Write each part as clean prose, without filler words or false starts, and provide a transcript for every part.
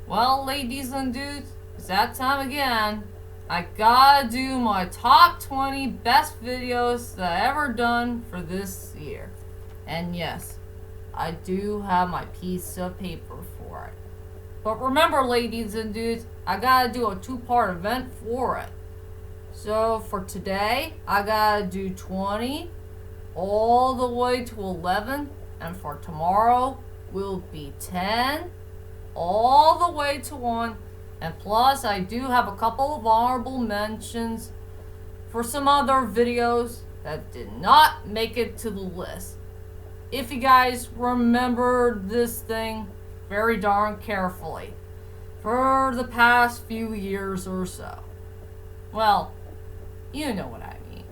Well, ladies and dudes, it's that time again. I gotta do my top 20 best videos that I ever done for this year. And yes, I do have my piece of paper for it. But remember, ladies and dudes, I gotta do a two-part event for it. So for today, I gotta do 20 all the way to 11. And for tomorrow, will be 10 all the way to 1. And plus, I do have a couple of honorable mentions for some other videos that did not make it to the list. If you guys remember this thing very darn carefully for the past few years or so. Well, you know what I mean.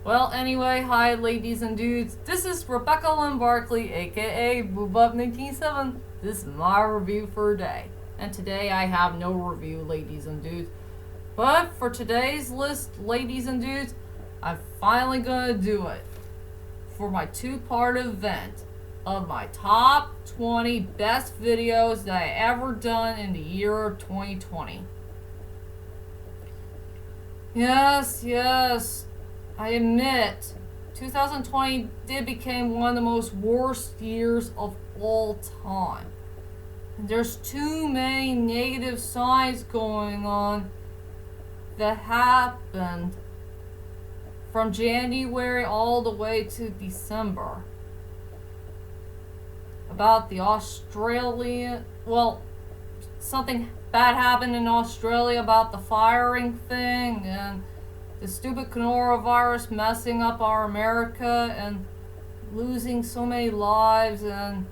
Well, anyway, hi ladies and dudes. This is Rebecca Lynn Barkley, aka BoobUp197. This is my review for today. And today I have no review, ladies and dudes. But for today's list, ladies and dudes, I'm finally gonna do it. For my two-part event of my top 20 best videos that I ever done in the year of 2020. Yes, I admit, 2020 did become one of the most worst years of all time. And there's too many negative signs going on that happened from January all the way to December. About the Australian, something bad happened in Australia about the firing thing and the stupid coronavirus messing up our America and losing so many lives, and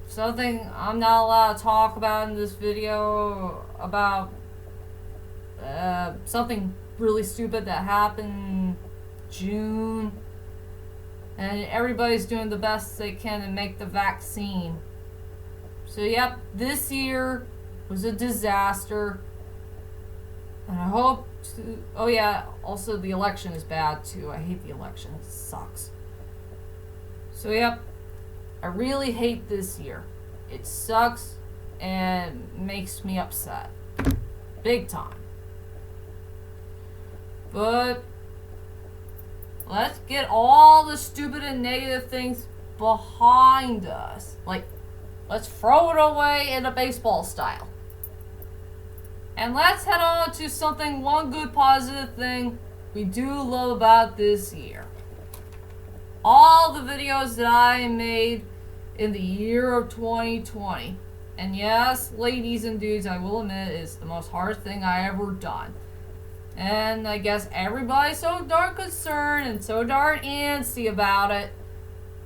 something I'm not allowed to talk about in this video about something really stupid that happened in June, and everybody's doing the best they can to make the vaccine. So yep, this year was a disaster, and I hope to, oh yeah, also the election is bad too. I hate the election, it sucks. So yep, I really hate this year. It sucks and makes me upset. Big time. But let's get all the stupid and negative things behind us. Like, let's throw it away in a baseball style. And let's head on to one good positive thing we do love about this year. All the videos that I made in the year of 2020. And yes, ladies and dudes, I will admit it's the most hardest thing I ever done. And I guess everybody's so darn concerned and so darn antsy about it.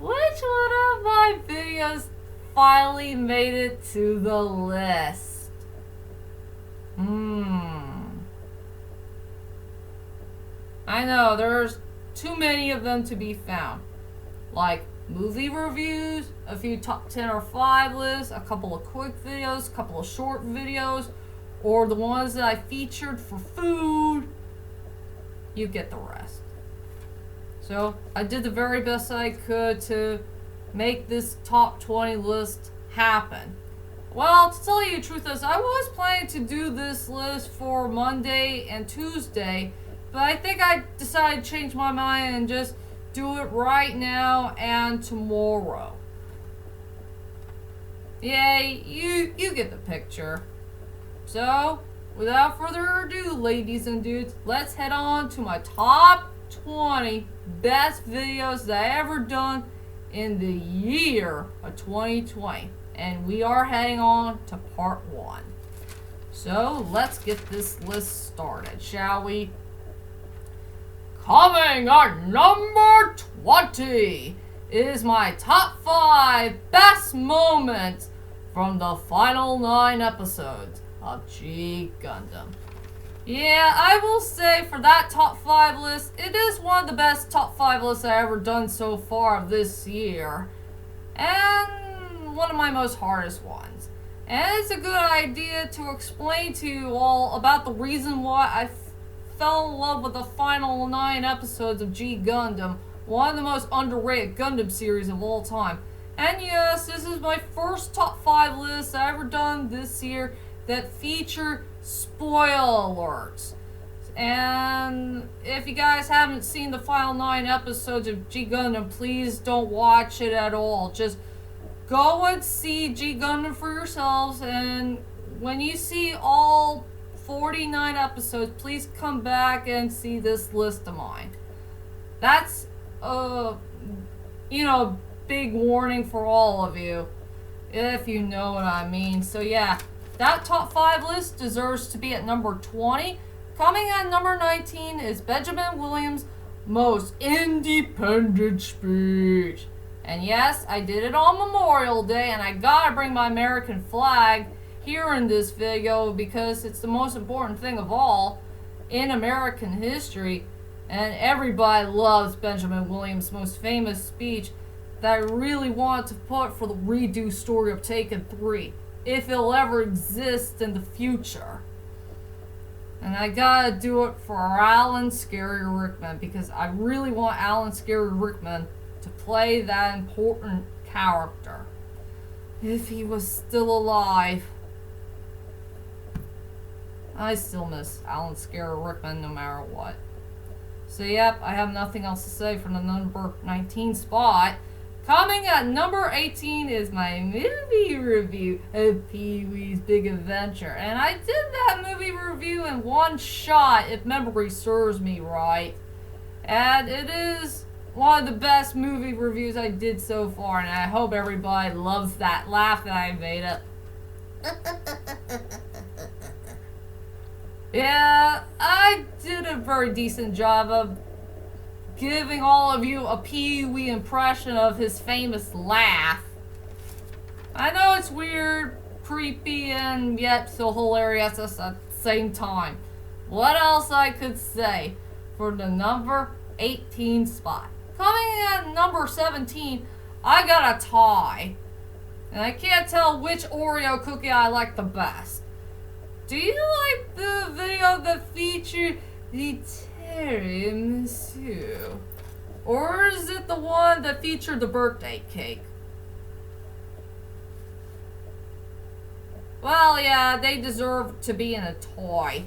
Which one of my videos finally made it to the list? I know, there's too many of them to be found. Like movie reviews, a few top 10 or 5 lists, a couple of quick videos, a couple of short videos, or the ones that I featured for food. You get the rest. So I did the very best I could to make this top 20 list happen. Well, to tell you the truth is, I was planning to do this list for Monday and Tuesday, but I think I decided to change my mind and just do it right now and tomorrow. Yay, you get the picture. So, without further ado, ladies and dudes, let's head on to my top 20 best videos that I ever done in the year of 2020. And we are heading on to part 1. So, let's get this list started, shall we? Coming at number 20 is my top 5 best moments from the final 9 episodes of G Gundam. Yeah, I will say for that top 5 list, it is one of the best top 5 lists I've ever done so far this year. And one of my most hardest ones. And it's a good idea to explain to you all about the reason why I fell in love with the final 9 episodes of G Gundam, one of the most underrated Gundam series of all time. And yes, this is my first top 5 list I ever done this year that feature spoiler alerts. And if you guys haven't seen the final 9 episodes of G Gundam, please don't watch it at all. Just go and see G Gundam for yourselves, and when you see all 49 episodes, please come back and see this list of mine. That's big warning for all of you, if you know what I mean. So yeah, that top 5 list deserves to be at number 20. Coming at number 19 is Benjamin Williams' most independent speech. And yes, I did it on Memorial Day, and I gotta bring my American flag here in this video because it's the most important thing of all in American history. And everybody loves Benjamin Williams' most famous speech that I really want to put for the redo story of Taken 3, if it'll ever exist in the future. And I gotta do it for Alan Scary Rickman because I really want Alan Scary Rickman to play that important character if he was still alive. I still miss Alan Scary Rickman no matter what. So yep, I have nothing else to say for the number 19 spot. Coming at number 18 is my movie review of Pee-wee's Big Adventure. And I did that movie review in one shot, if memory serves me right. And it is one of the best movie reviews I did so far, and I hope everybody loves that laugh that I made up. Yeah, I did a very decent job of giving all of you a Pee-wee impression of his famous laugh. I know it's weird, creepy, and yet so hilarious at the same time. What else I could say for the number 18 spot? Coming at number 17, I got a tie. And I can't tell which Oreo cookie I like the best. Do you like the video that featured the tiramisu? Or is it the one that featured the birthday cake? Well, yeah, they deserve to be in a toy.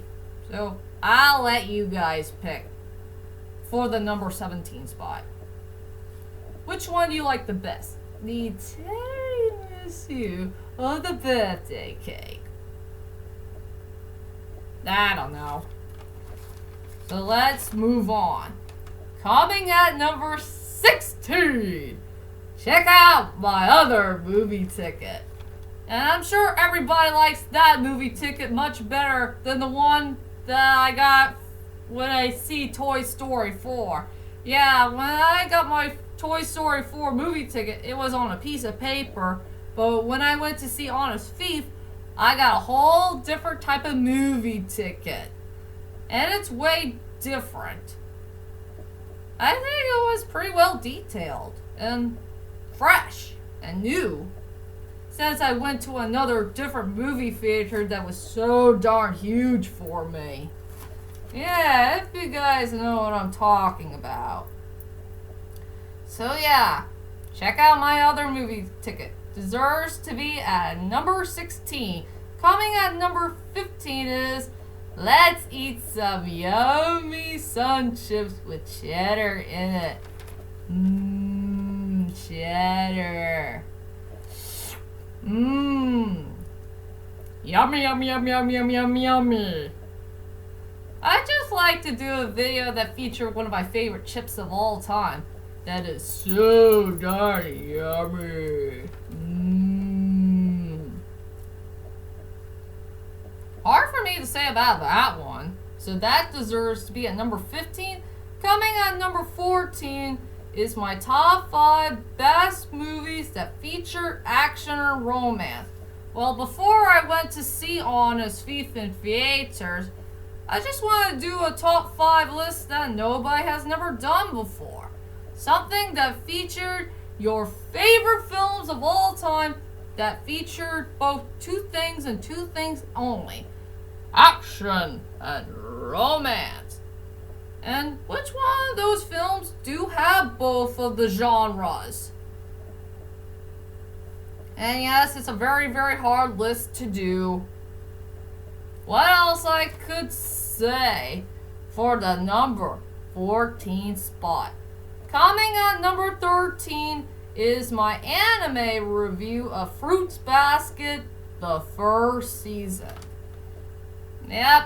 So, I'll let you guys pick for the number 17 spot. Which one do you like the best? The tiramisu or the birthday cake? I don't know. So let's move on. Coming at number 16, check out my other movie ticket. And I'm sure everybody likes that movie ticket much better than the one that I got when I see Toy Story 4. Yeah, when I got my Toy Story 4 movie ticket, it was on a piece of paper. But when I went to see Honest Thief, I got a whole different type of movie ticket. And it's way different. I think it was pretty well detailed and fresh and new. Since I went to another different movie theater that was so darn huge for me. Yeah, if you guys know what I'm talking about. So yeah, check out my other movie ticket. Deserves to be at number 16. Coming at number 15 is Let's Eat Some Yummy Sun Chips with Cheddar in it. Cheddar. Yummy, yummy, yummy, yummy, yummy, yummy, yummy. I just like to do a video that features one of my favorite chips of all time. That is so darn yummy. Hard for me to say about that one. So that deserves to be at number 15. Coming at number 14 is my top 5 best movies that feature action or romance. Well, before I went to see Honest Thief in theaters, I just want to do a top 5 list that nobody has never done before. Something that featured your favorite films of all time that featured both two things and two things only. Action and romance. And which one of those films do have both of the genres? And yes, it's a very, very hard list to do. What else I could say for the number 14 spot? Coming at number 13 is my anime review of Fruits Basket, the first season. Yep.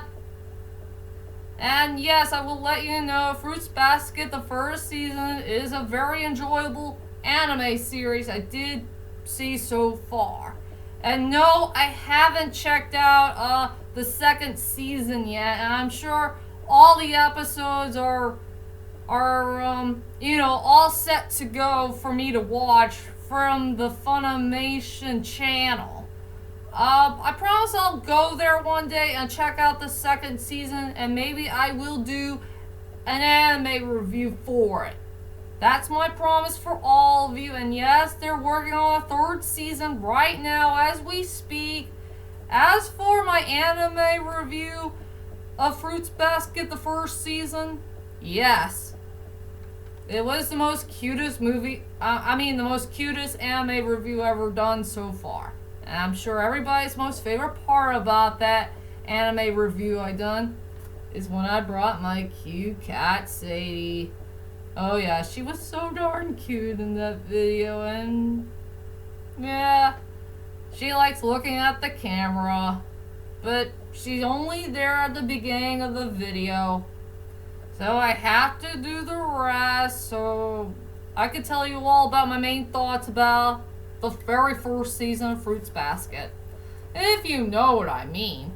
And yes, I will let you know Fruits Basket, the first season, is a very enjoyable anime series I did see so far. And no, I haven't checked out the second season yet, and I'm sure all the episodes are all set to go for me to watch from the Funimation channel. I promise I'll go there one day and check out the second season, and maybe I will do an anime review for it. That's my promise for all of you. And yes, they're working on a third season right now as we speak. As for my anime review of Fruits Basket, the first season, yes, it was the most cutest the most cutest anime review ever done so far. And I'm sure everybody's most favorite part about that anime review I done is when I brought my cute cat, Sadie. Oh yeah, she was so darn cute in that video, and yeah, she likes looking at the camera, but she's only there at the beginning of the video, so I have to do the rest so I could tell you all about my main thoughts about the very first season of Fruits Basket, if you know what I mean.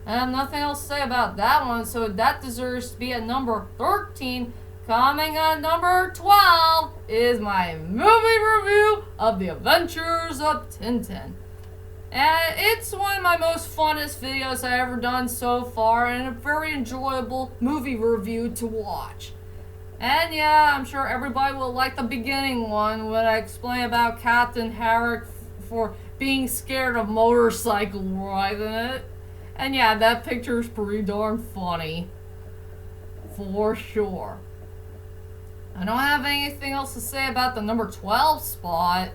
I have nothing else to say about that one, so that deserves to be at number 13. Coming at number 12 is my movie review of The Adventures of Tintin. And it's one of my most funnest videos I've ever done so far, and a very enjoyable movie review to watch. And yeah, I'm sure everybody will like the beginning one when I explain about Captain Haddock for being scared of motorcycle riding it. And yeah, that picture is pretty darn funny. For sure. I don't have anything else to say about the number 12 spot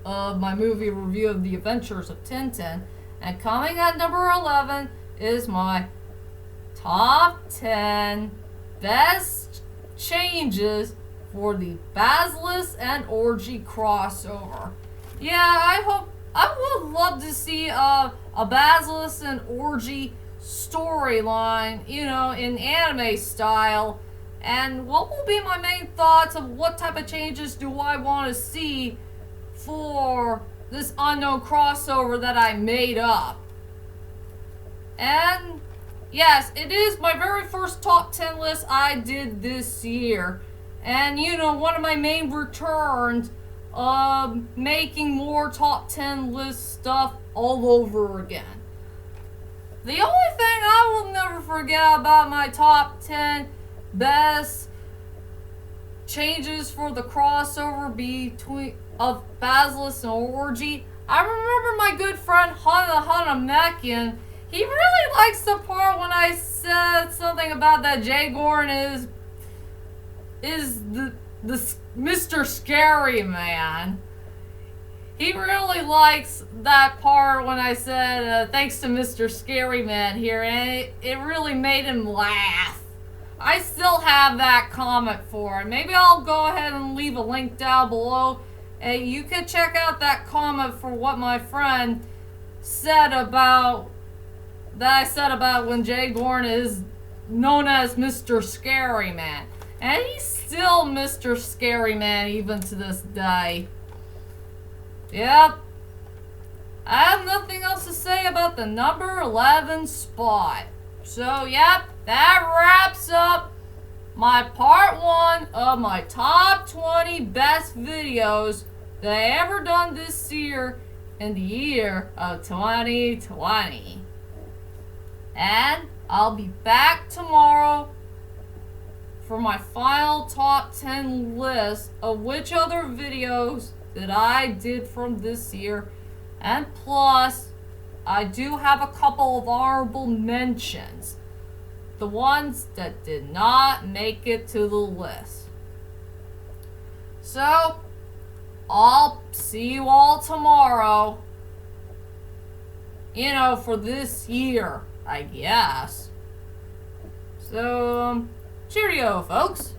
of my movie review of The Adventures of Tintin. And coming at number 11 is my top 10 best changes for the Basilisk and Orgy crossover. Yeah, I would love to see a Basilisk and Orgy storyline, in anime style. And what will be my main thoughts of what type of changes do I want to see for this unknown crossover that I made up? And yes, it is my very first top 10 list I did this year. And one of my main returns of making more top 10 list stuff all over again. The only thing I will never forget about my top 10 best changes for the crossover between of Basilisk and Orgy, I remember my good friend Hana Mekian. He really likes the part when I said something about that Jay Gordon is the Mr. Scary Man. He really likes that part when I said thanks to Mr. Scary Man here, and it really made him laugh. I still have that comment for it. Maybe I'll go ahead and leave a link down below. And you can check out that comment for what my friend said about when Jay Gordon is known as Mr. Scary Man. And he's still Mr. Scary Man even to this day. Yep. I have nothing else to say about the number 11 spot. So, yep, that wraps up my part 1 of my top 20 best videos that I ever done this year in the year of 2020. And I'll be back tomorrow for my final top 10 list of which other videos that I did from this year. And plus, I do have a couple of honorable mentions. The ones that did not make it to the list. So, I'll see you all tomorrow. You know, for this year, I guess. So, cheerio, folks.